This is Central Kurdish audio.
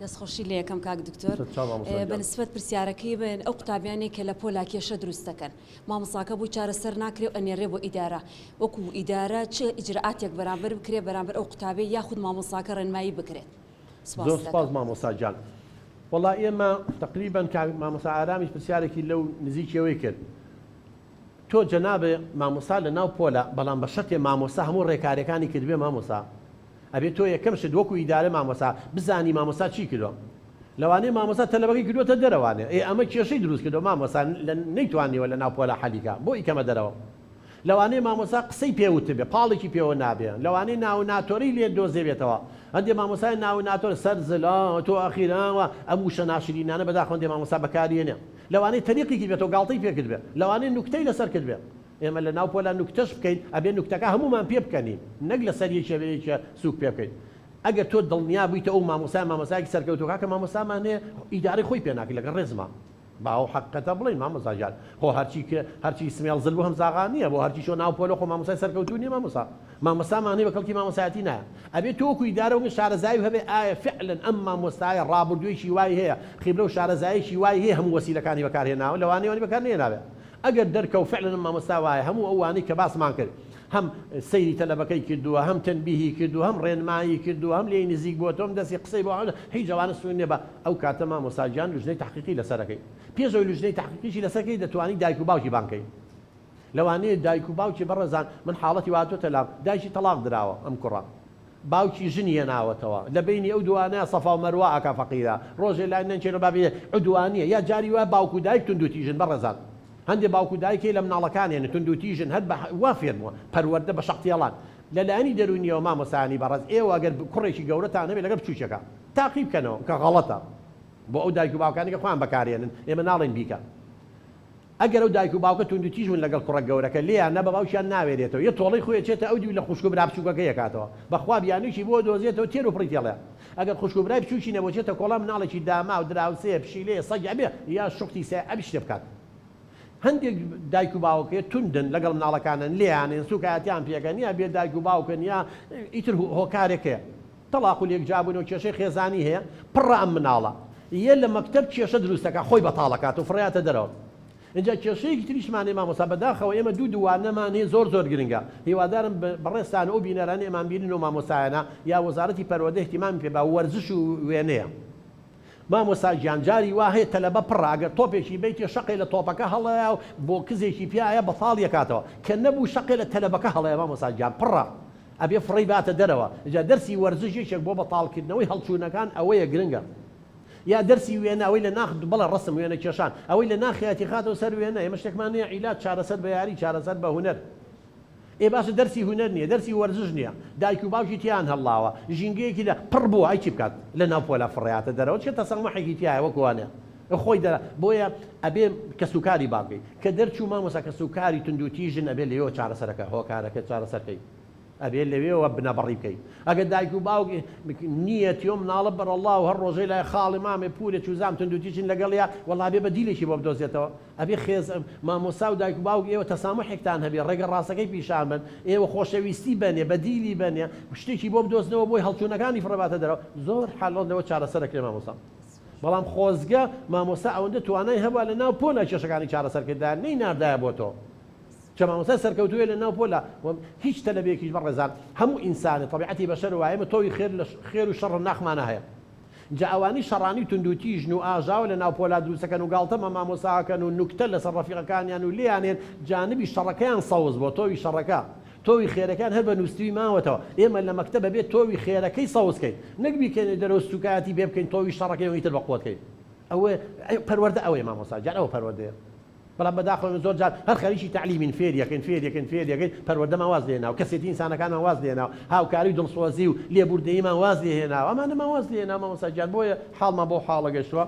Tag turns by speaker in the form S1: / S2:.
S1: دەستخۆشی لە یەکەم کاک دکتۆر بەنسبەت پرسیارەکەی بن ئەو قوتابیانی کە لە پۆلا کێشە دروست دەکەن مامۆساکە بووی چارەسەر ناکرێ و ئەنێڕێ بۆ ئیدارە وەکو ئیدارە چه ئیجرعاتێک بەرامبەر بکرێ بەرامبەر ئەو قوتابی یاخود مامۆساکە ڕێنمایی بکرێت.
S2: زۆر سپاس مامۆسا جان. وەڵا ئێمە تقریبا مامۆسا ئارامیش پرسیارێکی لەو نزیکەوەی کرد. تۆ جەنابێ مامۆسا لە ناو پۆلە بەڵام بە شەرتێ مامۆسا هەموو ڕێکاریەکانی کردبێ مامۆسا ئەبێت تۆ یەکەم شت وەکو ئیدارە مامۆسا بزانی مامۆسا چی کردووە لەوانەیە مامۆسا تەلەبەکەی کردووەتە دەرەوانێ ئەمە کێشەی دروست کردو مامۆسا نەیتوانیوە لە ناو پۆلە حەلیکە بۆ ئیکەمە دەرەوە لەوانەیە مامۆسا قسەی پێوت بێ پاڵێکی پێوە نابێ لەوانەیە ناو ناتۆری لێ دۆزێبێتەوە هەندێک مامۆسای ناو ناتۆر سەر زلا تۆ ئەخیراوە ئەم وشە ناشرینانە بەداخەوە هەندێک مامۆسا بەکارێنێ لەوانەیە تەریقێکی بێتەوە گاڵتەی پێ کرد بێ لەوانەیە نوکتەی لەسەر کرد بێ ئێمە لە ناو پۆلە نوکتەش بکەین ئەبێ نوکتەکە هەمومان پێ بکەنین نەک لەسەر یەکێکە سوک پێ بکەین ئەگەر تۆ دڵنیا بوویتە ئەو مامۆسایەکی سەرکەوتووە کە مامۆسامانێ ئیدارەی خۆی پێ ناکەی لەگەڵ ڕێزما باو حقەتە بڵین مامۆسا جان خۆ هەرچی سمێڵ زل بۆ هەمزاغا نییە بۆ هەرچی شۆ ناو پۆلە خۆ مامۆسای سەرکەوتوو نیە مامۆسامانێ بە کەڵکی مامۆسایەتی نایە ئەبێت تۆ وەکو ئیدارە شارەزایی هەبێ ئایا فعلەن ئەم مامۆستایە ڕابردوویەکی وای هەیە خیبرە و شارەزاییەکی وای هەیە هەموو وەسیلەکانی بەکارهێناوە لەوانەیەوانی بەکار نهێناوێ ئەگەر دەرکەوت فعلەن مامۆستا وایە هەموو ئەوانەی کە باسمان کرد هەم سەیری تەلەبەکەی کردووە هەم تەنبیهی کردووە هەم ڕێنمایی کردووە هەم لێی نزیک بۆ تۆم دەستی قسەی بۆ هیچ جوانە سوێن نێ بە ئەو کاتە مامۆستا گیان لوژنەی تحقیقی لەسەرەکەی پێشەوەی لوژنەی تحقیقیشی لەسەرەکەی دەتوانی دایک و باوکی بانکەی لەوانەیە دایک و باوکی بەڕێزان من حاڵەتی واتۆتە لام دایکی تەلاق دراوە ئەم کوڕە باوکی ژنی هێناوەتەوە لە بینی ئەو دوانەیە سەفا و مەروە ئاکا فەقیرە ڕۆژێ لای نەنچێنە بابێ عدوانیە یا جاری وای باوک و دایک توندوتیژن بەڕێزان هەندێک باوکو دایکی لە مناڵەکانیان توندوتیژن هەر وا فێرمەوە پەروەردە بە شەقتیاڵان لەلایەنی دەرونیەوە مامۆسایانی بەڕێز ئێوە ئەگەر کوڕێکی گەورەتان هەبێت لەگەڵ بچووکەکە تاقی بکەنەوە کە غەڵەتە بۆ ئەو دایک و باوکانی کە خۆیان بەکارێنن ئێمە ناڵێن بیکە ئەگەر ئەو دایک و باوکە توندوتیژن لەگەڵ کوڕە گەورەکە لێیان نە بە باوکیان ناوێرێتەوە یە تۆڵی خۆی چێتە ئەو دوی لە خوشک و برا بچووکەکە یەکاتەوە بەخوا بیانویی بۆ دۆزێتەوە تێر و پڕیتێڵێ ئەگەر خوشک و برای بچووکی نەبۆچێتە کۆڵام مناڵێکی داما و دراوسێ پشیلێ سەگ ئەبێ یا شوختی سێ ئەبی شتێ بکات هەندێک دایک و باوکێ توندن لەگەڵ مناڵەکانن لێیانێن سوکایەتیان پێەکەن یا بێ دایک و باوکن یا ئیتر هۆکارێکەیە تەلاق و لێکجابوونەوە کێشەی خێزانی هەیە پڕە ئەم مناڵە یە لە مەکتەب کێشە دروستەکە خۆی بەتاڵەکات و فڕیاتە دەرەوە اینجا کێشەیەکی تریشمانێ مامۆستا بەداخەوە ئێمە دووانەمان هەیە زۆر گرنگە هیوادارم بەڕێستان ئەو بینەرانی ئێمان بینن و مامۆسایانە یا وەزارەتی پەروەردە احتیمامی پێ با وەرزش و وێنەیە مامۆستا گیانجاری وا هەیە تەلەبە پڕە ئەگەر تۆپێکی بیتی شەقی لە تۆپەکە هەڵەیە و بۆ کزێکی پیاە بەتاڵ یەکاتەوە کە نەبوو شەقی لە تەلەبەکە هەڵەیە مامۆستا گیان پڕە ئەبێ فڕی باتە دەرەوە جا دەرسی وەرزشێک بۆ بەتاڵکردنەوەی هەڵچوونەکان ئەوەیە گرنگە یا دەرسی وێنە ئەوەی لە ناخ بەڵە ڕسم وێنە کێشان ئەوەی لە ناخیاتی خاتەوە سەر وێنە ئێمە شتێکمانەیە عیلات چارەسەر بە یاری چارەسەر بە هونەر ئێ باشە دەرسی هونەر نییە دەرسی وەرزش نییە دایک و باوکی تیان هەڵاوە ژینگەیەکی لە پڕ بووە ئەی چی بکات لە ناو پۆلە فڕیاتە دەرەوە چێت تەسەڵمەحێکی تایە وەکوانێ خۆی دەرە بۆیە ئەبێ کەسوکاری باقی کە دەرچوو مامۆستا کەسوکاری توندوتیژن ئەبێ لەوێ چارەسەرەکە هۆکارەکە چارەسەرکەی ئەبێ لەوێەوە بنەبڕی بکەیت ئەگەر دایک و باوک نییە تۆ مناڵە بەرەڵڵا و هەر ڕۆژەی لای خاڵی مامێ پورێ چوزام توندوتیژن لەگەڵیا وەڵا بێ بە دیلێکی بۆ بدۆزێتەوە ئەبێ خێز مامۆستا و دایک و باوک ئێوە تەسامحێکتان هەبێ ڕێگە ڕاستەکەی پیشان بن ئێوە خۆشەویستی بنێ بە دیلی بنێ شتێکی بۆ بدۆزنەوە بۆی هەڵچوونەکانی فڕەباتە دەرەوە زۆر حاڵەوە چارەسەرەکرێ مامۆستا بەڵام خۆزگە مامۆستا ئەوەندە توانای هەبووە لە ناو پۆلە کێشەکانی چارەسەرکردان نەی ناردایە بۆ تۆ چە مامۆستا سەرکەوتووە لە ناو پۆلە هیچ تەلەبێکیش بەڕێزان هەموو ئینسانی طبیعەتی بەشەر وایە تۆی خێر و شەڕ ناخمانە هەیە جا ئەوانی شەڕانی توندوتیژن و ئاژاوە لە ناو پۆلا دروستەکەن و گاڵتەمە مامۆساکەن و نوکتە لەسەر ڕەفیقەکانیان و لیانێن جانبی شەڕەکەیان سەوز بۆ تۆوی شەڕەکە تۆوی خێرەکان هەر بە نووسوی ماوەتەوە ئێمە لە مەکتەبە بێت تۆوی خێرەکەی سەوزکەین نەک بیکەنێ دەرەوە سوکایەتی بێ بکەین تۆوی شەڕەکەی و ئیتر بەقوتکەین ئەوە پەروەردە ئەوەیە مامۆستا جان ئەوە پەروەردەیە بەڵام بەداخەوە زۆر جار هەر خەریکی تعلیمین فێریەکەین پەروەردەمان واز لێناوە کەسێتی ئینسانەکانمان واز لێناوە هاوکاری دڵسۆزی و لێبوردەییمان واز لێهێناوە ئەمانەمان واز لێناوە مامۆستا جان بۆیە حاڵمان بۆ حاڵە گەشتووە